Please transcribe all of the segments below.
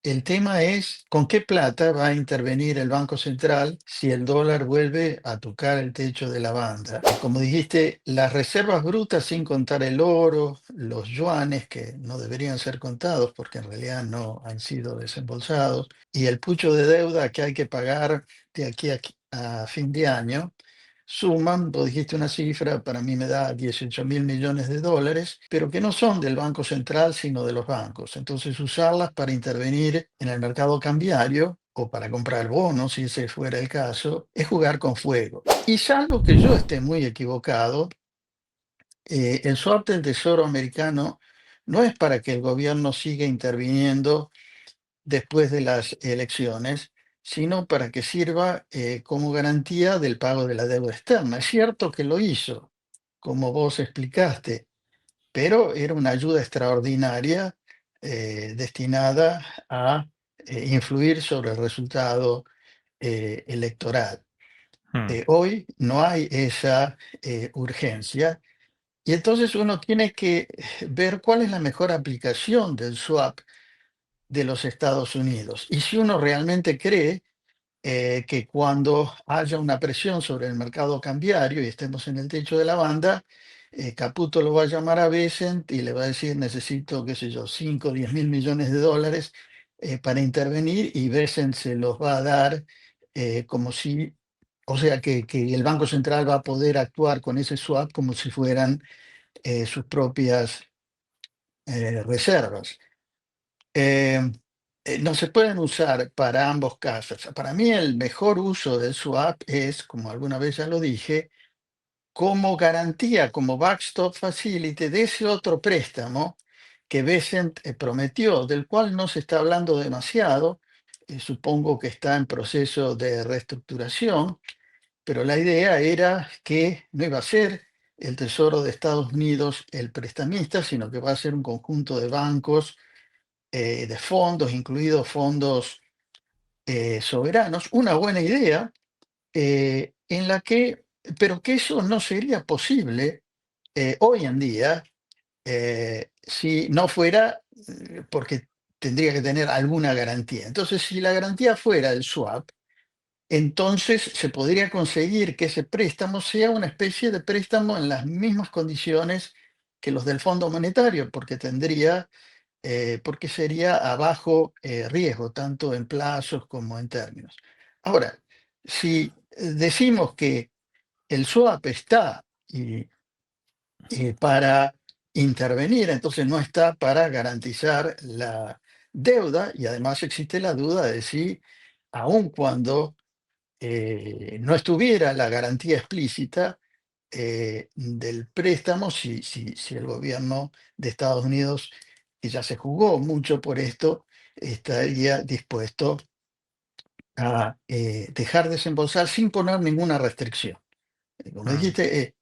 El tema es con qué plata va a intervenir el Banco Central si el dólar vuelve a tocar el techo de la banda. Como dijiste, las reservas brutas, sin contar el oro, los yuanes, que no deberían ser contados porque en realidad no han sido desembolsados, y el pucho de deuda que hay que pagar de aquí a fin de año, suman, vos dijiste una cifra, para mí me da 18.000 millones de dólares, pero que no son del Banco Central, sino de los bancos. Entonces, usarlas para intervenir en el mercado cambiario o para comprar bonos, si ese fuera el caso, es jugar con fuego. Y salvo que yo esté muy equivocado, el swap del Tesoro americano no es para que el gobierno siga interviniendo después de las elecciones, sino para que sirva como garantía del pago de la deuda externa. Es cierto que lo hizo, como vos explicaste, pero era una ayuda extraordinaria destinada a influir sobre el resultado electoral. Mm, Hoy no hay esa urgencia y entonces uno tiene que ver cuál es la mejor aplicación del swap de los Estados Unidos. Y si uno realmente cree que cuando haya una presión sobre el mercado cambiario y estemos en el techo de la banda, Caputo lo va a llamar a Besant y le va a decir, necesito, qué sé yo, 5 o 10 mil millones de dólares para intervenir y Besant se los va a dar como si, o sea, que el Banco Central va a poder actuar con ese swap como si fueran sus propias reservas. Eh, no se pueden usar para ambos casos. Para mí el mejor uso del swap es, como alguna vez ya lo dije, como garantía, como backstop facility de ese otro préstamo que Besant prometió, del cual no se está hablando demasiado. Supongo que está en proceso de reestructuración, pero la idea era que no iba a ser el Tesoro de Estados Unidos el prestamista, sino que va a ser un conjunto de bancos de fondos, incluidos fondos soberanos, una buena idea en la que, pero que eso no sería posible hoy en día si no fuera, porque tendría que tener alguna garantía. Entonces, si la garantía fuera el swap, entonces se podría conseguir que ese préstamo sea una especie de préstamo en las mismas condiciones que los del Fondo Monetario, porque sería a bajo riesgo, tanto en plazos como en términos. Ahora, si decimos que el swap está para intervenir, entonces no está para garantizar la deuda y además existe la duda de si, aun cuando no estuviera la garantía explícita del préstamo, si el gobierno de Estados Unidos, que ya se jugó mucho por esto, estaría dispuesto a dejar desembolsar sin poner ninguna restricción. Como mm. dijiste,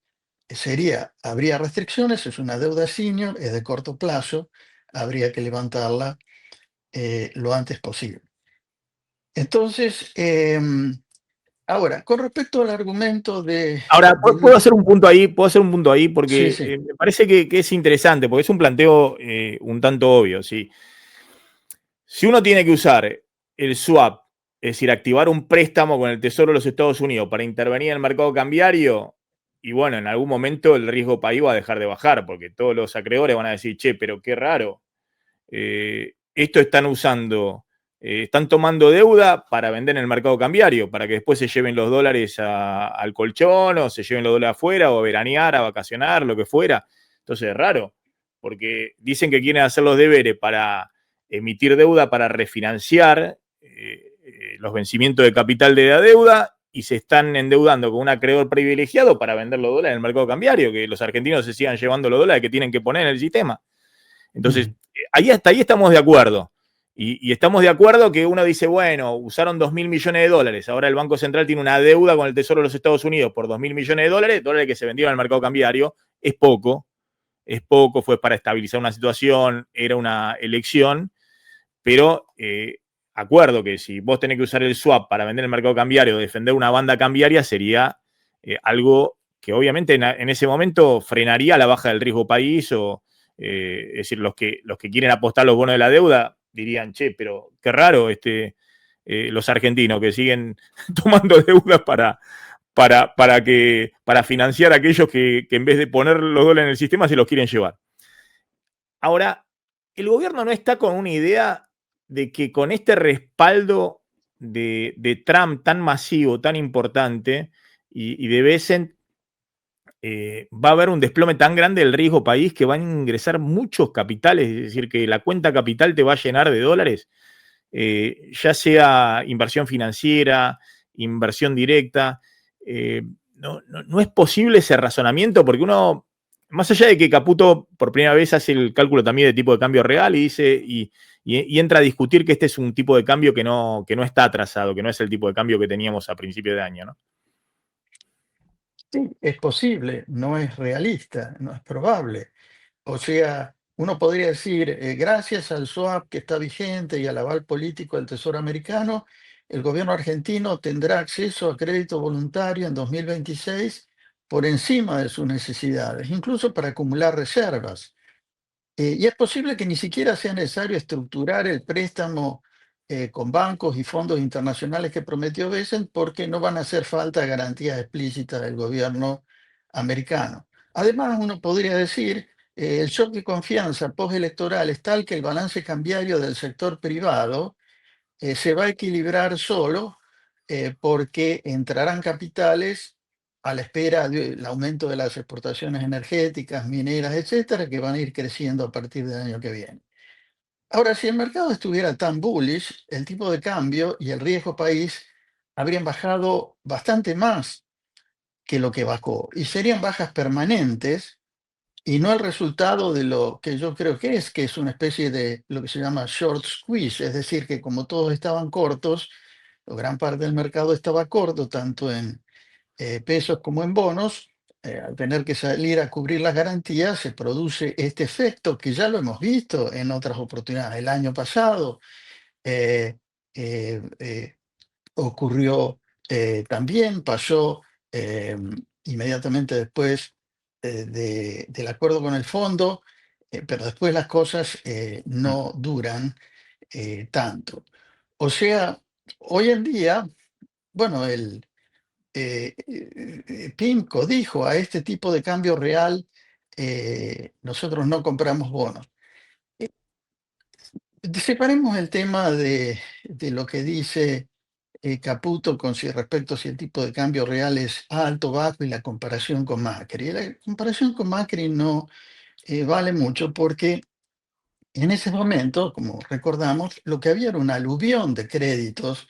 habría restricciones, es una deuda senior, es de corto plazo, habría que levantarla lo antes posible. Entonces, ahora, con respecto al argumento Ahora, puedo del... hacer un punto ahí, puedo hacer un punto ahí Sí, porque sí. me parece que es interesante, porque es un planteo un tanto obvio. ¿Sí? Si uno tiene que usar el swap, es decir, activar un préstamo con el Tesoro de los Estados Unidos para intervenir en el mercado cambiario, y bueno, en algún momento el riesgo país va a dejar de bajar, porque todos los acreedores van a decir, che, pero qué raro, esto están usando, están tomando deuda para vender en el mercado cambiario, para que después se lleven los dólares al colchón, o se lleven los dólares afuera, o a veranear, a vacacionar, lo que fuera. Entonces es raro, porque dicen que quieren hacer los deberes para emitir deuda, para refinanciar los vencimientos de capital de la deuda, y se están endeudando con un acreedor privilegiado para vender los dólares en el mercado cambiario, que los argentinos se sigan llevando los dólares que tienen que poner en el sistema. Entonces, Mm. ahí hasta ahí estamos de acuerdo. Y estamos de acuerdo que uno dice, bueno, usaron 2.000 millones de dólares, ahora el Banco Central tiene una deuda con el Tesoro de los Estados Unidos por 2.000 millones de dólares, dólares que se vendieron al mercado cambiario, es poco, fue para estabilizar una situación, era una elección, pero acuerdo que si vos tenés que usar el swap para vender el mercado cambiario, defender una banda cambiaria, sería algo que obviamente en ese momento frenaría la baja del riesgo país o, es decir, los que quieren apostar los bonos de la deuda dirían, che, pero qué raro los argentinos que siguen tomando deudas para financiar a aquellos que en vez de poner los dólares en el sistema se los quieren llevar. Ahora, el gobierno no está con una idea de que con este respaldo de Trump tan masivo, tan importante, y de Bessent, va a haber un desplome tan grande del riesgo país que van a ingresar muchos capitales, es decir, que la cuenta capital te va a llenar de dólares, ya sea inversión financiera, inversión directa. No es posible ese razonamiento porque uno, más allá de que Caputo por primera vez hace el cálculo también de tipo de cambio real y dice, y entra a discutir que este es un tipo de cambio que no está atrasado, que no es el tipo de cambio que teníamos a principio de año, ¿no? Sí, es posible, no es realista, no es probable. O sea, uno podría decir, gracias al swap que está vigente y al aval político del Tesoro americano, el gobierno argentino tendrá acceso a crédito voluntario en 2026 por encima de sus necesidades, incluso para acumular reservas. Y es posible que ni siquiera sea necesario estructurar el préstamo con bancos y fondos internacionales que prometió Bessent porque no van a hacer falta garantías explícitas del gobierno americano. Además, uno podría decir, el shock de confianza postelectoral es tal que el balance cambiario del sector privado se va a equilibrar solo porque entrarán capitales a la espera del aumento de las exportaciones energéticas, mineras, etcétera, que van a ir creciendo a partir del año que viene. Ahora, si el mercado estuviera tan bullish, el tipo de cambio y el riesgo país habrían bajado bastante más que lo que bajó y serían bajas permanentes y no el resultado de lo que yo creo que es una especie de lo que se llama short squeeze, es decir, que como todos estaban cortos, o gran parte del mercado estaba corto, tanto en pesos como en bonos, al tener que salir a cubrir las garantías, se produce este efecto que ya lo hemos visto en otras oportunidades. El año pasado eh, eh, eh, ocurrió también, pasó inmediatamente después del acuerdo con el fondo, pero después las cosas no duran tanto. O sea, hoy en día, bueno, PIMCO dijo a este tipo de cambio real, nosotros no compramos bonos. Eh, Separemos el tema de lo que dice Caputo con si respecto a si el tipo de cambio real es alto, bajo y la comparación con Macri. La comparación con Macri no vale mucho porque en ese momento, como recordamos, lo que había era un aluvión de créditos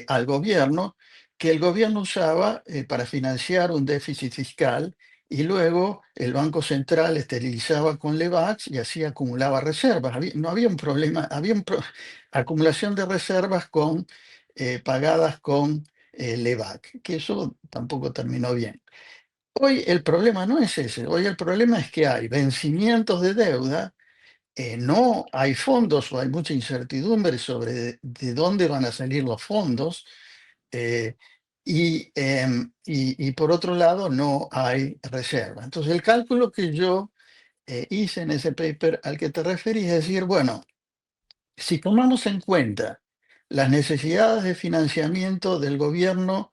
al gobierno que el gobierno usaba para financiar un déficit fiscal y luego el Banco Central esterilizaba con Levax y así acumulaba reservas. No había un problema, había acumulación de reservas pagadas con Levac, que eso tampoco terminó bien. Hoy el problema no es ese, hoy el problema es que hay vencimientos de deuda, no hay fondos o hay mucha incertidumbre sobre de dónde van a salir los fondos. eh, y por otro lado, no hay reserva. Entonces, el cálculo que yo hice en ese paper al que te referís es decir, bueno, si tomamos en cuenta las necesidades de financiamiento del gobierno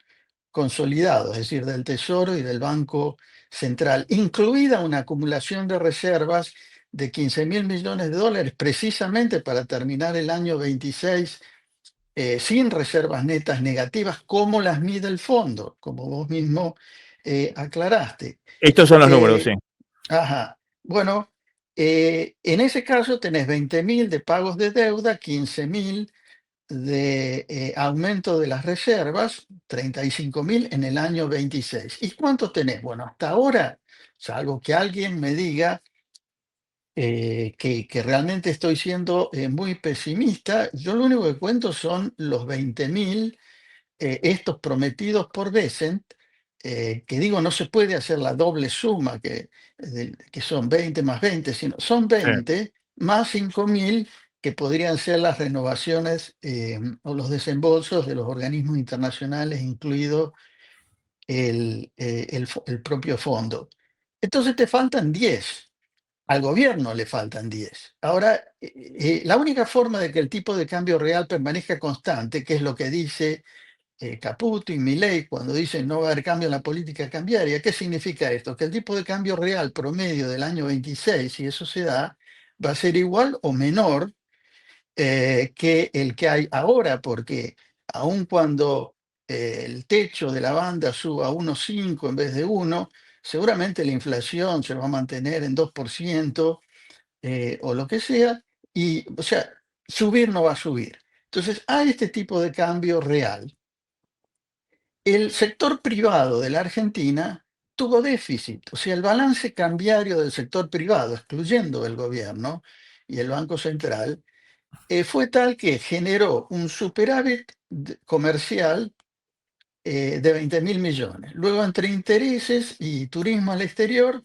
consolidado, es decir, del Tesoro y del Banco Central, incluida una acumulación de reservas de 15.000 millones de dólares, precisamente para terminar el año 26 sin reservas netas negativas, como las mide el fondo, como vos mismo aclaraste. Estos son los números, sí. Eh, ajá. Bueno, en ese caso tenés 20.000 de pagos de deuda, 15.000 de aumento de las reservas, 35.000 en el año 26. ¿Y cuánto tenés? Bueno, hasta ahora, salvo que alguien me diga que realmente estoy siendo muy pesimista, yo lo único que cuento son los 20.000, estos prometidos por Bessent, que digo, no se puede hacer la doble suma, que son 20 más 20, sino son Sí. 20 más 5.000 que podrían ser las renovaciones o los desembolsos de los organismos internacionales, incluido el propio fondo. Entonces te faltan 10. Al gobierno le faltan 10. Ahora, la única forma de que el tipo de cambio real permanezca constante, que es lo que dice Caputo y Milei cuando dicen no va a haber cambio en la política cambiaria, ¿qué significa esto? Que el tipo de cambio real promedio del año 26, si eso se da, va a ser igual o menor que el que hay ahora, porque aun cuando el techo de la banda suba a 1,5 en vez de 1, seguramente la inflación se va a mantener en 2% o lo que sea, y, o sea, subir no va a subir. Entonces, hay este tipo de cambio real. El sector privado de la Argentina tuvo déficit, o sea, el balance cambiario del sector privado, excluyendo el gobierno y el Banco Central, fue tal que generó un superávit comercial de 20.000 millones. Luego, entre intereses y turismo al exterior,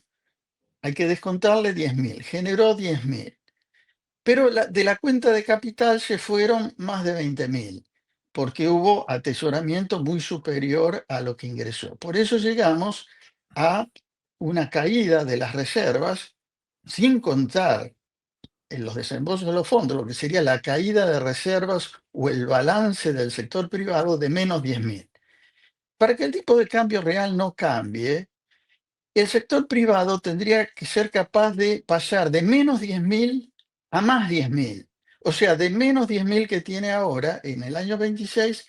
hay que descontarle 10.000, generó 10.000. Pero de la cuenta de capital se fueron más de 20.000, porque hubo atesoramiento muy superior a lo que ingresó. Por eso llegamos a una caída de las reservas, sin contar en los desembolsos de los fondos, lo que sería la caída de reservas o el balance del sector privado de menos 10.000. Para que el tipo de cambio real no cambie, el sector privado tendría que ser capaz de pasar de menos 10.000 a más 10.000. O sea, de menos 10.000 que tiene ahora, en el año 26,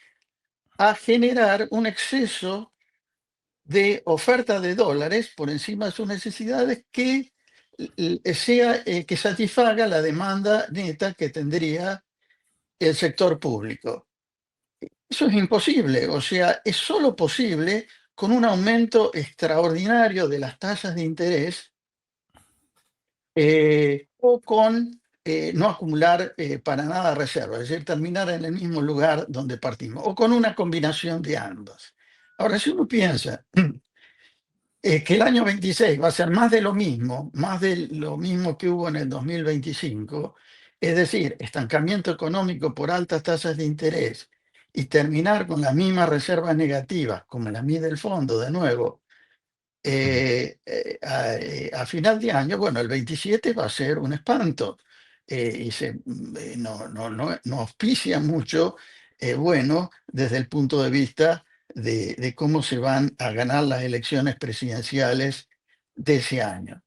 a generar un exceso de oferta de dólares por encima de sus necesidades que satisfaga la demanda neta que tendría el sector público. Eso es imposible, o sea, es solo posible con un aumento extraordinario de las tasas de interés o con no acumular para nada reservas, es decir, terminar en el mismo lugar donde partimos, o con una combinación de ambas. Ahora, si uno piensa que el año 26 va a ser más de lo mismo que hubo en el 2025, es decir, estancamiento económico por altas tasas de interés y terminar con las mismas reservas negativas, como las mide el fondo de nuevo, a final de año, bueno, el 27 va a ser un espanto y no auspicia mucho, bueno, desde el punto de vista de cómo se van a ganar las elecciones presidenciales de ese año.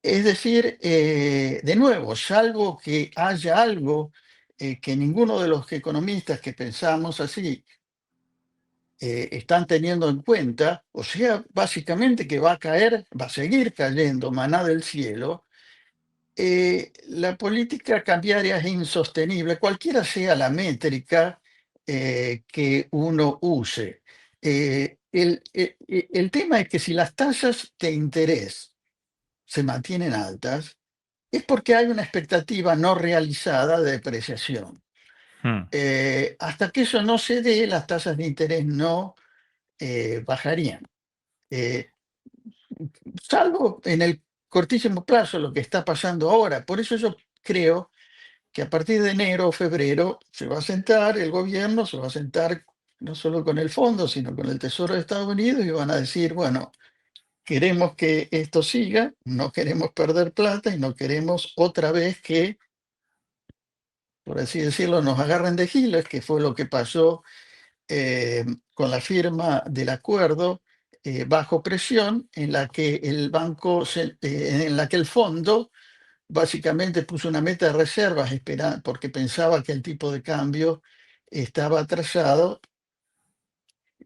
Es decir, de nuevo, salvo que haya algo que ninguno de los economistas que pensamos así están teniendo en cuenta, o sea, básicamente que va a caer, va a seguir cayendo maná del cielo, la política cambiaria es insostenible, cualquiera sea la métrica que uno use. El tema es que si las tasas de interés se mantienen altas, es porque hay una expectativa no realizada de depreciación. Hmm. Hasta que eso no se dé, las tasas de interés no bajarían. Eh, Salvo en el cortísimo plazo lo que está pasando ahora. Por eso yo creo que a partir de enero o febrero se va a sentar el gobierno, se va a sentar no solo con el fondo, sino con el Tesoro de Estados Unidos y van a decir, bueno, queremos que esto siga, no queremos perder plata y no queremos otra vez que, por así decirlo, nos agarren de giles, que fue lo que pasó con la firma del acuerdo bajo presión, en la que en la que el fondo básicamente puso una meta de reservas porque pensaba que el tipo de cambio estaba atrasado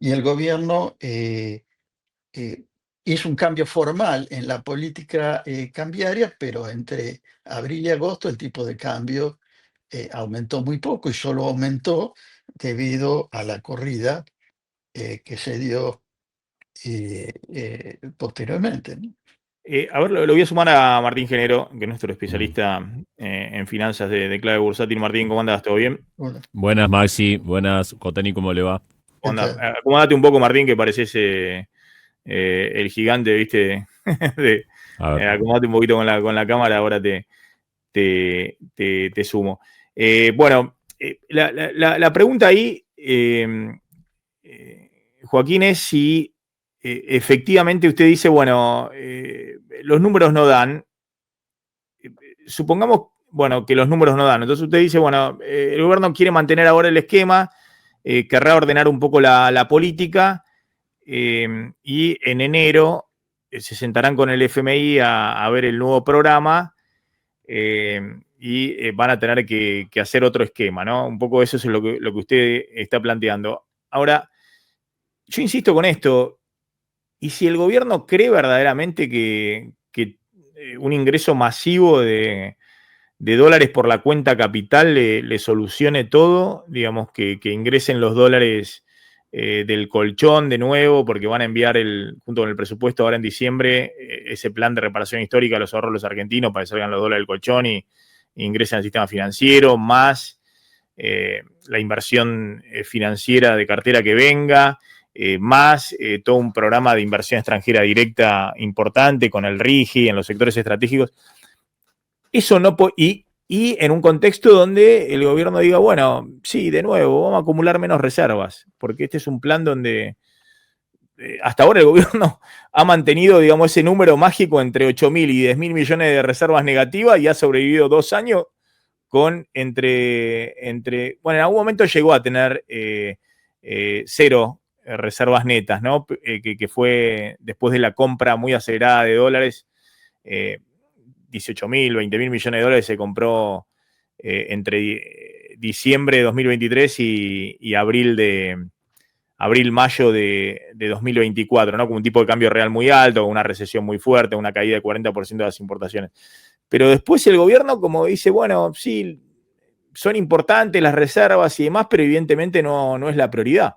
y el gobierno eh, hizo un cambio formal en la política cambiaria, pero entre abril y agosto el tipo de cambio aumentó muy poco y solo aumentó debido a la corrida que se dio posteriormente, ¿no? A ver, lo voy a sumar a Martín Genero, que es nuestro Mm. especialista en finanzas de clave bursátil. Martín, ¿cómo andás? ¿Todo bien? Bueno, Buenas, Maxi. Buenas, Coteni, ¿cómo le va? ¿Cómo ¿qué andás? tal? Acomodate un poco, Martín, que pareces el gigante, ¿viste? de, A ver. acomodate un poquito con la cámara, ahora te sumo. Bueno, la pregunta ahí, Joaquín, es si efectivamente usted dice, bueno, los números no dan, supongamos, bueno, que los números no dan. Entonces usted dice, bueno, el gobierno quiere mantener ahora el esquema, querrá ordenar un poco la política, y en enero se sentarán con el FMI a ver el nuevo programa, y van a tener que hacer otro esquema, ¿no? Un poco eso es lo que usted está planteando. Ahora, yo insisto con esto, ¿y si el gobierno cree verdaderamente que un ingreso masivo de dólares por la cuenta capital le solucione todo? Digamos, que ingresen los dólares del colchón de nuevo, porque van a enviar junto con el presupuesto ahora en diciembre, ese plan de reparación histórica de los ahorros argentinos para que salgan los dólares del colchón y ingresen al sistema financiero, más la inversión financiera de cartera que venga, más todo un programa de inversión extranjera directa importante con el RIGI en los sectores estratégicos. Eso no y en un contexto donde el gobierno diga, bueno, sí, de nuevo, vamos a acumular menos reservas, porque este es un plan donde hasta ahora el gobierno ha mantenido, digamos, ese número mágico entre 8.000 y 10.000 millones de reservas negativas y ha sobrevivido 2 años con bueno, en algún momento llegó a tener cero reservas netas, ¿no? Que fue después de la compra muy acelerada de dólares, 18.000, 20.000 millones de dólares se compró entre diciembre de 2023 y abril-mayo de 2024, ¿no? Con un tipo de cambio real muy alto, con una recesión muy fuerte, una caída de 40% de las importaciones. Pero después el gobierno como dice, bueno, sí, son importantes las reservas y demás, pero evidentemente no es la prioridad.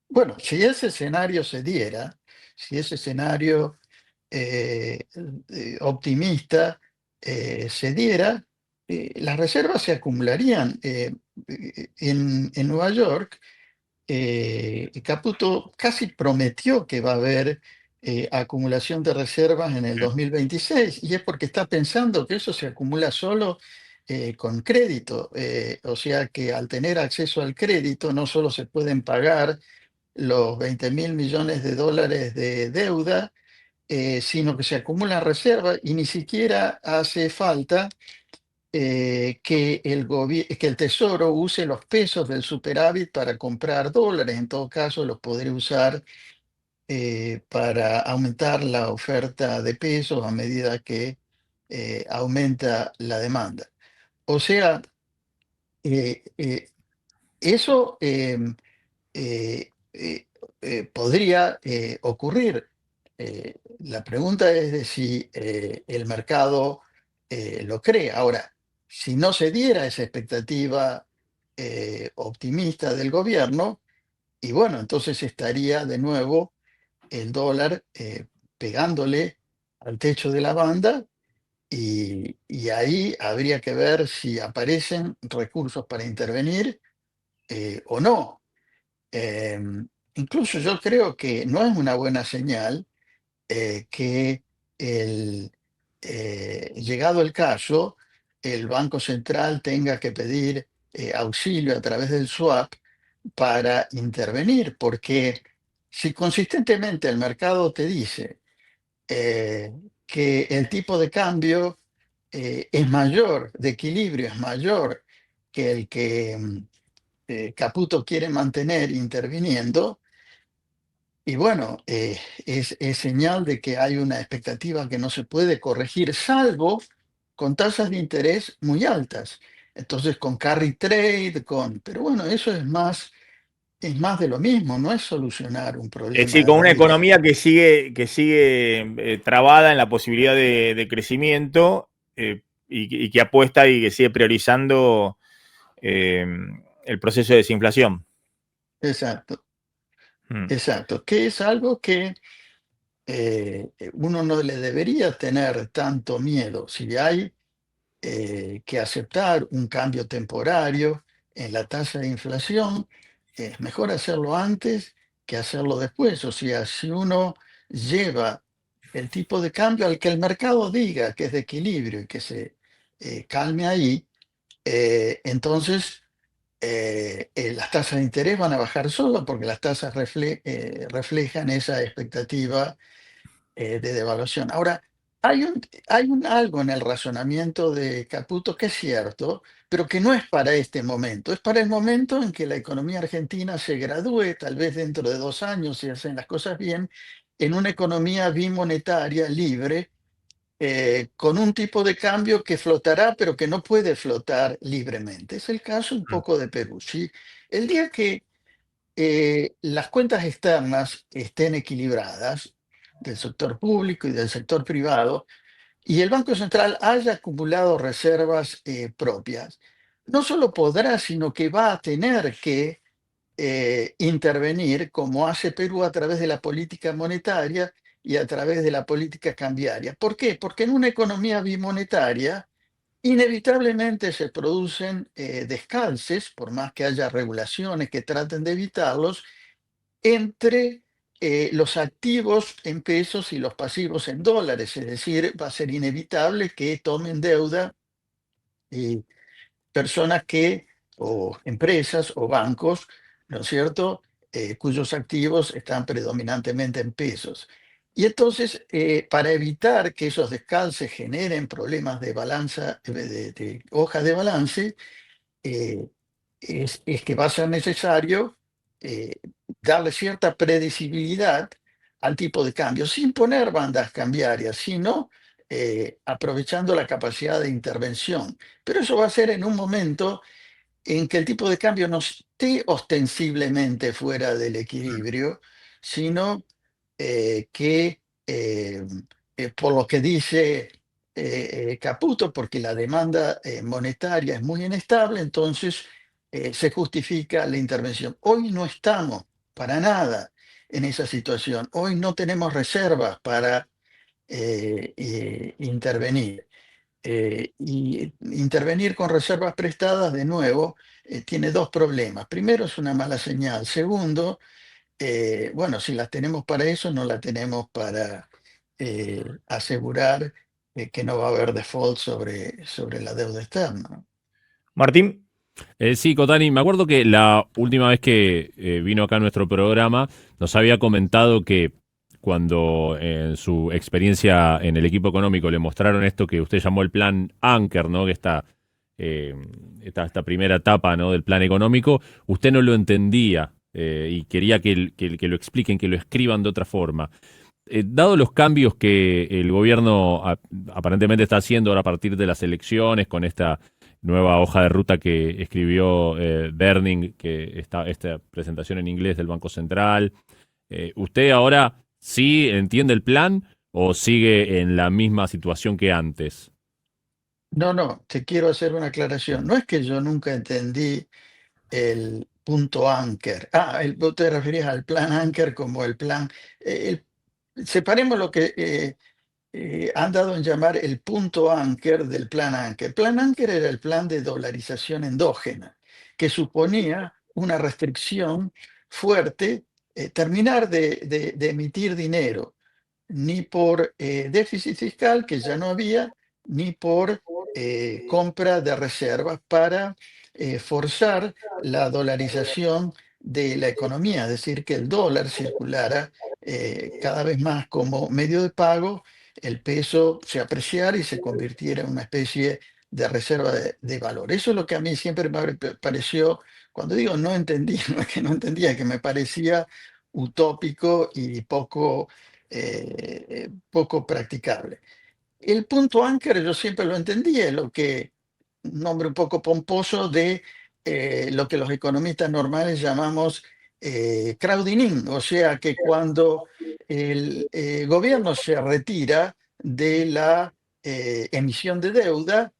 Bueno, si ese escenario se diera, si ese escenario optimista se diera, las reservas se acumularían. En Nueva York, Caputo casi prometió que va a haber acumulación de reservas en el 2026, y es porque está pensando que eso se acumula solo con crédito. O sea que al tener acceso al crédito no solo se pueden pagar los 20.000 millones de dólares de deuda, sino que se acumulan reservas y ni siquiera hace falta que el Tesoro use los pesos del superávit para comprar dólares. En todo caso, los podría usar para aumentar la oferta de pesos a medida que aumenta la demanda. O sea, eh, eh, eso podría ocurrir. La pregunta es de si el mercado lo cree. Ahora, si no se diera esa expectativa optimista del gobierno, y bueno, entonces estaría de nuevo el dólar pegándole al techo de la banda, y ahí habría que ver si aparecen recursos para intervenir o no. Incluso yo creo que no es una buena señal que llegado el caso, el Banco Central tenga que pedir auxilio a través del swap para intervenir, porque si consistentemente el mercado te dice eh, que el tipo de cambio es mayor, de equilibrio es mayor que el que Caputo quiere mantener interviniendo, y bueno, es señal de que hay una expectativa que no se puede corregir, salvo con tasas de interés muy altas. Entonces, con carry trade, pero bueno, eso es más de lo mismo, no es solucionar un Es problema decir, de con una raíz. economía que sigue trabada en la posibilidad de crecimiento, y que apuesta y que sigue priorizando eh, el proceso de desinflación. Exacto, Mm. exacto. Que es algo que uno no le debería tener tanto miedo. Si hay que aceptar un cambio temporario en la tasa de inflación, es mejor hacerlo antes que hacerlo después. O sea, si uno lleva el tipo de cambio al que el mercado diga que es de equilibrio y que se calme ahí, entonces las tasas de interés van a bajar solo porque las tasas reflejan esa expectativa de devaluación. Ahora, Hay algo en el razonamiento de Caputo que es cierto, pero que no es para este momento. Es para el momento en que la economía argentina se gradúe, tal vez dentro de 2 años, si hacen las cosas bien, en una economía bimonetaria libre, con un tipo de cambio que flotará, pero que no puede flotar libremente. Es el caso un Mm. poco de Perú. ¿Sí? El día que las cuentas externas estén equilibradas, del sector público y del sector privado, y el Banco Central haya acumulado reservas propias, no solo podrá, sino que va a tener que intervenir, como hace Perú a través de la política monetaria y a través de la política cambiaria. ¿Por qué? Porque en una economía bimonetaria, inevitablemente se producen descalces, por más que haya regulaciones que traten de evitarlos, entre los activos en pesos y los pasivos en dólares. Es decir, va a ser inevitable que tomen deuda eh, personas que, o empresas o bancos, ¿no es cierto?, cuyos activos están predominantemente en pesos. Y entonces, para evitar que esos descalces generen problemas de balanza, de hoja de balance, eh, es que va a ser necesario eh, darle cierta predecibilidad al tipo de cambio, sin poner bandas cambiarias, sino aprovechando la capacidad de intervención. Pero eso va a ser en un momento en que el tipo de cambio no esté ostensiblemente fuera del equilibrio, sino que, por lo que dice Caputo, porque la demanda monetaria es muy inestable, entonces se justifica la intervención. Hoy no estamos para nada en esa situación. Hoy no tenemos reservas para intervenir. Y intervenir con reservas prestadas, de nuevo, tiene dos problemas. Primero, es una mala señal. Segundo, bueno, si las tenemos para eso, no la tenemos para asegurar que no va a haber default sobre la deuda externa, ¿no? Martín, Sí, Cotani, me acuerdo que la última vez que vino acá a nuestro programa nos había comentado que cuando en su experiencia en el equipo económico le mostraron esto que usted llamó el plan Anker, ¿no? Que eh, esta primera etapa, ¿no? Del plan económico, usted no lo entendía y quería que lo expliquen, que lo escriban de otra forma. Dado los cambios que el gobierno aparentemente está haciendo ahora a partir de las elecciones, con esta nueva hoja de ruta que escribió Berning, que está esta presentación en inglés del Banco Central, ¿usted ahora sí entiende el plan o sigue en la misma situación que antes? No, no, te quiero hacer una aclaración. No es que yo nunca entendí el punto Anker. Vos te referías al plan Anker como el plan. Separemos lo que han dado en llamar el punto Anker del plan Anker. El plan Anker era el plan de dolarización endógena, que suponía una restricción fuerte, terminar de emitir dinero, ni por déficit fiscal, que ya no había, ni por compra de reservas para forzar la dolarización de la economía, es decir, que el dólar circulara cada vez más como medio de pago, el peso se apreciara y se convirtiera en una especie de reserva de valor. Eso es lo que a mí siempre me pareció, cuando digo no entendí, no es que no entendía, que me parecía utópico y poco practicable. El punto Anker yo siempre lo entendí, es lo que, un nombre un poco pomposo de lo que los economistas normales llamamos crowding in, o sea que cuando el gobierno se retira de la emisión de deuda,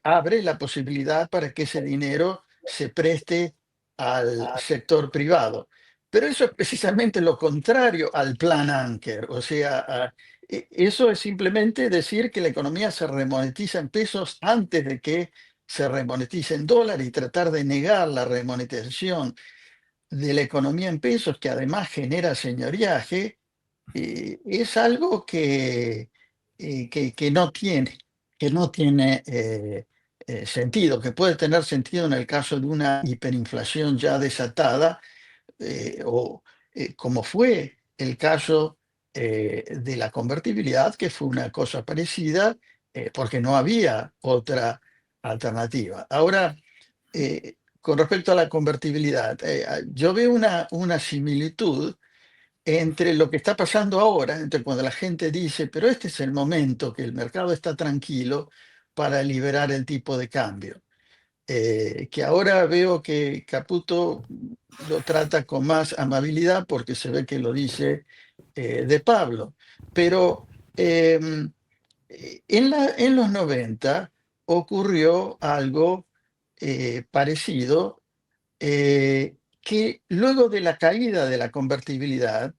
abre la posibilidad para que ese dinero se preste al sector privado. Pero eso es precisamente lo contrario al plan Anker, o sea, eso es simplemente decir que la economía se remonetiza en pesos antes de que se remonetice en dólares y tratar de negar la remonetización de la economía en pesos, que además genera señoriaje, es algo que no tiene sentido, que puede tener sentido en el caso de una hiperinflación ya desatada, o como fue el caso de la convertibilidad, que fue una cosa parecida, porque no había otra alternativa. Ahora, con respecto a la convertibilidad, yo veo una similitud entre lo que está pasando ahora, entre cuando la gente dice, pero este es el momento que el mercado está tranquilo para liberar el tipo de cambio. Que ahora veo que Caputo lo trata con más amabilidad porque se ve que lo dice de Pablo. Pero em, en los 90 ocurrió algo parecido, que luego de la caída de la convertibilidad,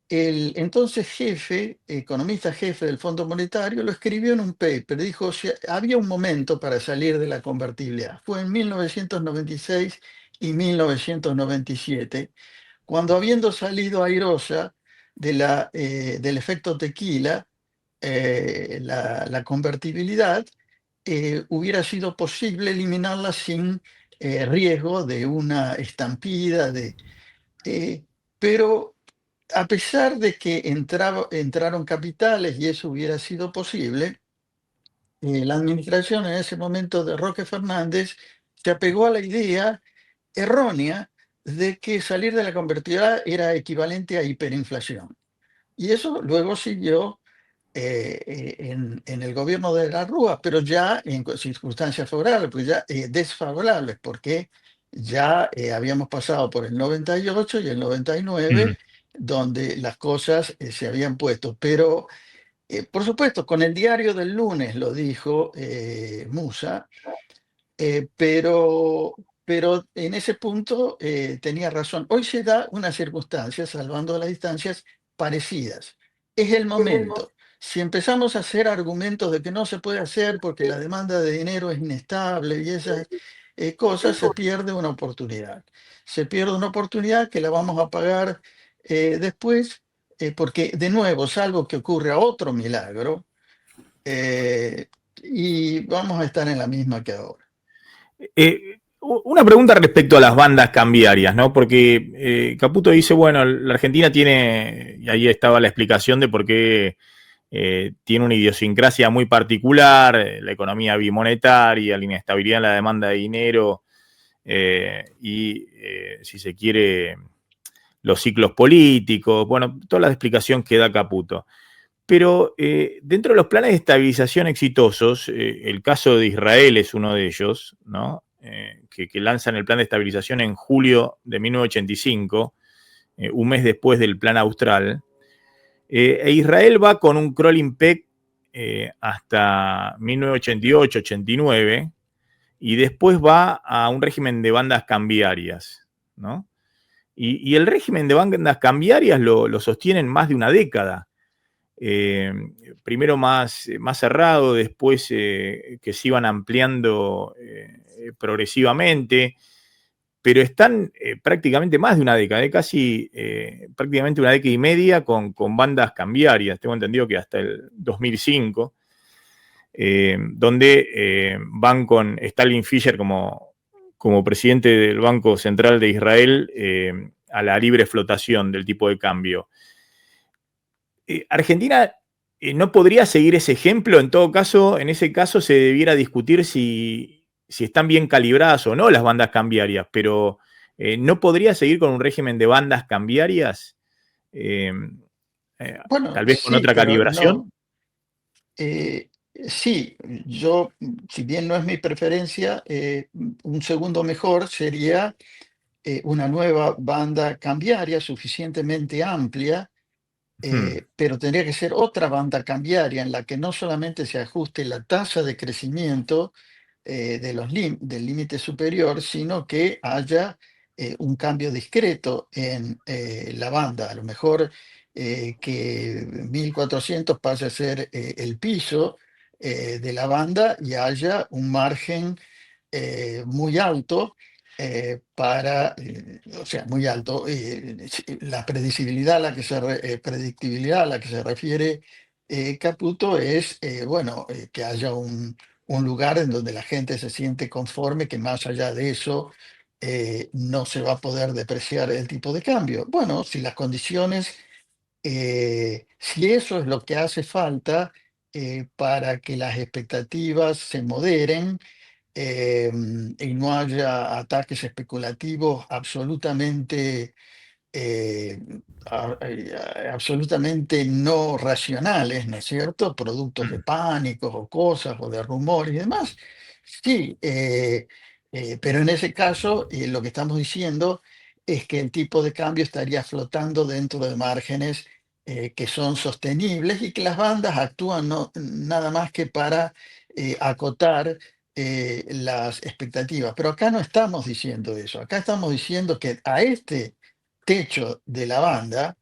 el entonces jefe, economista jefe del Fondo Monetario, lo escribió en un paper. Dijo, si había un momento para salir de la convertibilidad. Fue en 1996 y 1997, cuando habiendo salido airosa del efecto tequila, la convertibilidad, hubiera sido posible eliminarla sin riesgo de una estampida, eh, pero a pesar de que entraron capitales y eso hubiera sido posible, la administración en ese momento de Roque Fernández se apegó a la idea errónea de que salir de la convertibilidad era equivalente a hiperinflación. Y eso luego siguió en el gobierno de la Rúa, pero ya en circunstancias favorables, pues ya desfavorables, porque ya habíamos pasado por el 98 y el 99, Mm. donde las cosas se habían puesto. Pero, por supuesto, con el diario del lunes lo dijo Musa, pero en ese punto tenía razón. Hoy se da una circunstancia, salvando las distancias, parecidas. Es el momento. Si empezamos a hacer argumentos de que no se puede hacer porque la demanda de dinero es inestable y esas cosas, se pierde una oportunidad. Se pierde una oportunidad que la vamos a pagar después, porque de nuevo, salvo que ocurra otro milagro, eh, y vamos a estar en la misma que ahora. Una pregunta respecto a las bandas cambiarias, ¿no? Porque Caputo dice, bueno, la Argentina tiene, y ahí estaba la explicación de por qué tiene una idiosincrasia muy particular, la economía bimonetaria, la inestabilidad en la demanda de dinero y, si se quiere, los ciclos políticos, bueno, toda la explicación que da Caputo. Pero dentro de los planes de estabilización exitosos, el caso de Israel es uno de ellos, ¿no? Que lanzan el plan de estabilización en julio de 1985, un mes después del plan austral. E Israel va con un crawling peg hasta 1988-89 y después va a un régimen de bandas cambiarias, ¿no? Y el régimen de bandas cambiarias lo sostienen más de una década. Primero más cerrado, después que se iban ampliando progresivamente, pero están prácticamente más de una década, casi prácticamente una década y media con bandas cambiarias. Tengo entendido que hasta el 2005, donde van con Stalin Fischer como presidente del Banco Central de Israel a la libre flotación del tipo de cambio. Argentina no podría seguir ese ejemplo. En todo caso, en ese caso se debiera discutir si están bien calibradas o no las bandas cambiarias, pero no podría seguir con un régimen de bandas cambiarias, Bueno, tal vez con sí, otra pero no. calibración. Sí, yo, si bien no es mi preferencia, un segundo mejor sería una nueva banda cambiaria suficientemente amplia, Hmm. pero tendría que ser otra banda cambiaria en la que no solamente se ajuste la tasa de crecimiento del límite superior, sino que haya un cambio discreto en la banda. A lo mejor que 1400 pase a ser el piso de la banda y haya un margen muy alto o sea, muy alto. La predictibilidad predictibilidad a la que se refiere Caputo es, bueno, que haya un lugar en donde la gente se siente conforme, que más allá de eso no se va a poder depreciar el tipo de cambio. Bueno, si las condiciones Si eso es lo que hace falta para que las expectativas se moderen y no haya ataques especulativos eh, absolutamente no racionales, ¿no es cierto? Productos de Mm. pánicos o cosas o de rumores y demás. Sí, pero en ese caso lo que estamos diciendo es que el tipo de cambio estaría flotando dentro de márgenes que son sostenibles y que las bandas actúan nada más que para acotar las expectativas. Pero acá no estamos diciendo eso, acá estamos diciendo que a este techo de la banda,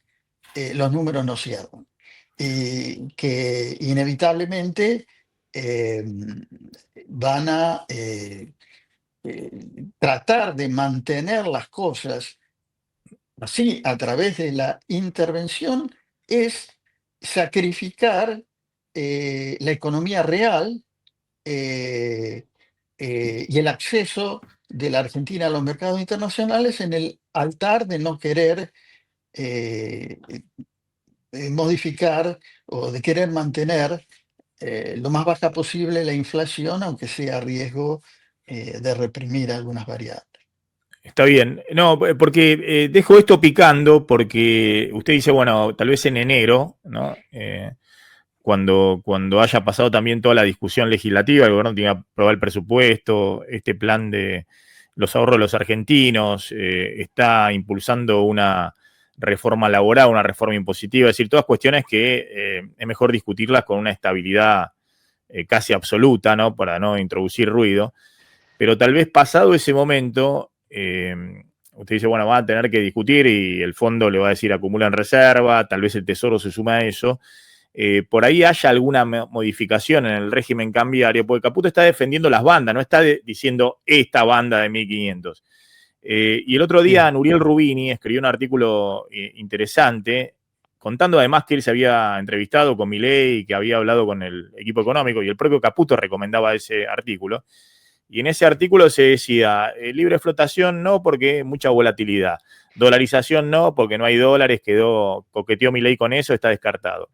los números no cierran. Y que inevitablemente eh, van a eh, tratar de mantener las cosas así a través de la intervención, es sacrificar la economía real eh, y el acceso de la Argentina a los mercados internacionales en el altar de no querer eh, modificar o de querer mantener lo más baja posible la inflación, aunque sea a riesgo de reprimir algunas variables. Está bien. No, porque dejo esto picando porque usted dice, bueno, tal vez en enero, ¿no? Cuando haya pasado también toda la discusión legislativa, el gobierno tiene que aprobar el presupuesto, este plan de los ahorros de los argentinos, está impulsando una reforma laboral, una reforma impositiva, es decir, todas cuestiones que es mejor discutirlas con una estabilidad casi absoluta, ¿no? Para no introducir ruido. Pero tal vez pasado ese momento, usted dice, bueno, va a tener que discutir y el fondo le va a decir acumulan reserva, tal vez el tesoro se suma a eso. Por ahí haya alguna modificación en el régimen cambiario, porque Caputo está defendiendo las bandas, no está diciendo esta banda de 1500. Y el otro día Sí, Nuriel Rubini escribió un artículo interesante, contando además que él se había entrevistado con Milei y que había hablado con el equipo económico, y el propio Caputo recomendaba ese artículo. Y en ese artículo se decía, libre flotación no porque mucha volatilidad, dolarización no porque no hay dólares, coqueteó Milei con eso, está descartado.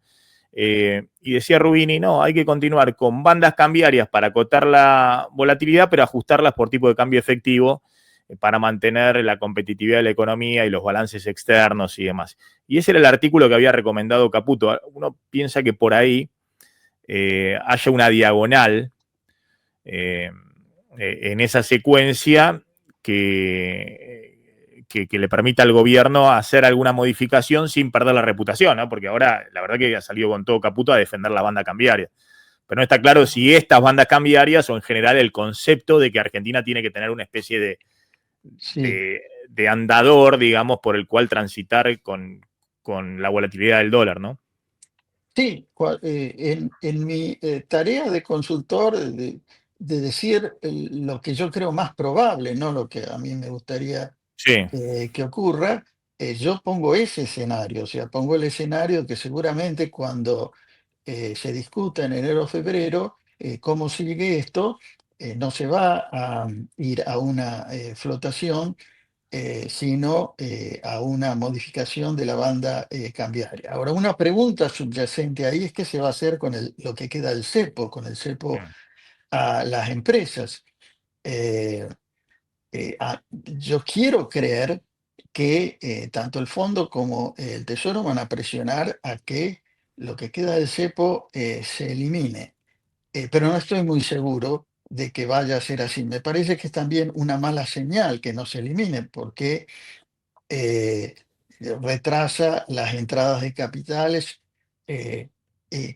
Y decía Rubini, no, hay que continuar con bandas cambiarias para acotar la volatilidad, pero ajustarlas por tipo de cambio efectivo para mantener la competitividad de la economía y los balances externos y demás. Y ese era el artículo que había recomendado Caputo. Uno piensa que por ahí haya una diagonal eh, en esa secuencia que le permita al gobierno hacer alguna modificación sin perder la reputación, ¿no? Porque ahora la verdad que ha salido con todo Caputo a defender la banda cambiaria. Pero no está claro si estas bandas cambiarias o en general el concepto de que Argentina tiene que tener una especie sí, de andador, digamos, por el cual transitar con la volatilidad del dólar, ¿no? sí. En mi tarea de consultor, de decir lo que yo creo más probable, no lo que a mí me gustaría Sí. que ocurra, yo pongo ese escenario, o sea, pongo el escenario que seguramente cuando se discuta en enero o febrero cómo sigue esto, no se va a ir a una flotación, sino a una modificación de la banda cambiaria. Ahora, una pregunta subyacente ahí es qué se va a hacer con lo que queda del cepo, con el cepo a las empresas. Eh, yo quiero creer que tanto el fondo como el tesoro van a presionar a que lo que queda del cepo se elimine. Pero no estoy muy seguro de que vaya a ser así. Me parece que es también una mala señal que no se elimine, porque eh, retrasa las entradas de capitales eh,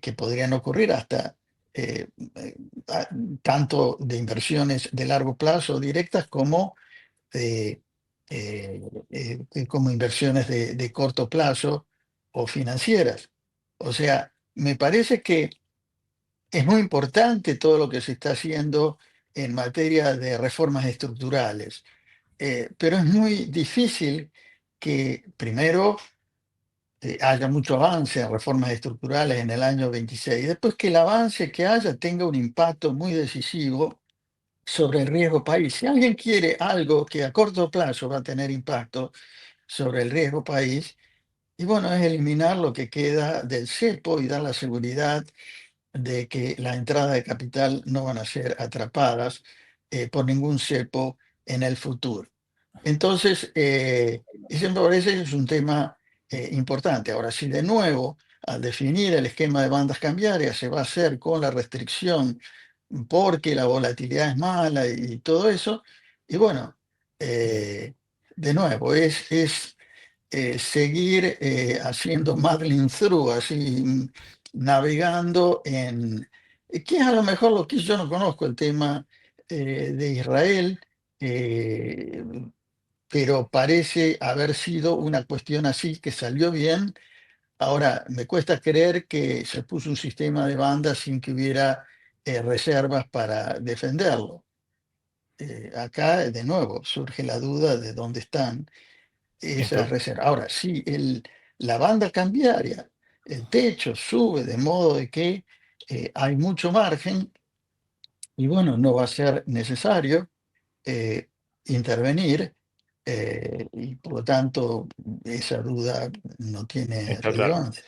que podrían ocurrir hasta eh, eh, a- tanto de inversiones de largo plazo directas como eh, como inversiones de corto plazo o financieras. O sea, me parece que es muy importante todo lo que se está haciendo en materia de reformas estructurales, pero es muy difícil que primero haya mucho avance en reformas estructurales en el año 26, después que el avance que haya tenga un impacto muy decisivo sobre el riesgo país. Si alguien quiere algo que a corto plazo va a tener impacto sobre el riesgo país, Y bueno, es eliminar lo que queda del cepo y dar la seguridad de que la entrada de capital no van a ser atrapadas por ningún cepo en el futuro. Entonces, ese me parece que es un tema importante. Ahora, si de nuevo, al definir el esquema de bandas cambiarias, se va a hacer con la restricción porque la volatilidad es mala y todo eso, y bueno, de nuevo, es seguir haciendo muddling through, así navegando en, que es a lo mejor lo que yo no conozco, el tema de Israel, eh, pero parece haber sido una cuestión así que salió bien. Ahora, me cuesta creer que se puso un sistema de bandas sin que hubiera reservas para defenderlo. Acá, de nuevo, surge la duda de dónde están esas Esto, reservas. Ahora, si la banda cambiaria, el techo sube de modo de que hay mucho margen, y bueno, no va a ser necesario eh, intervenir, y por lo tanto esa duda no tiene está claro. relevancia.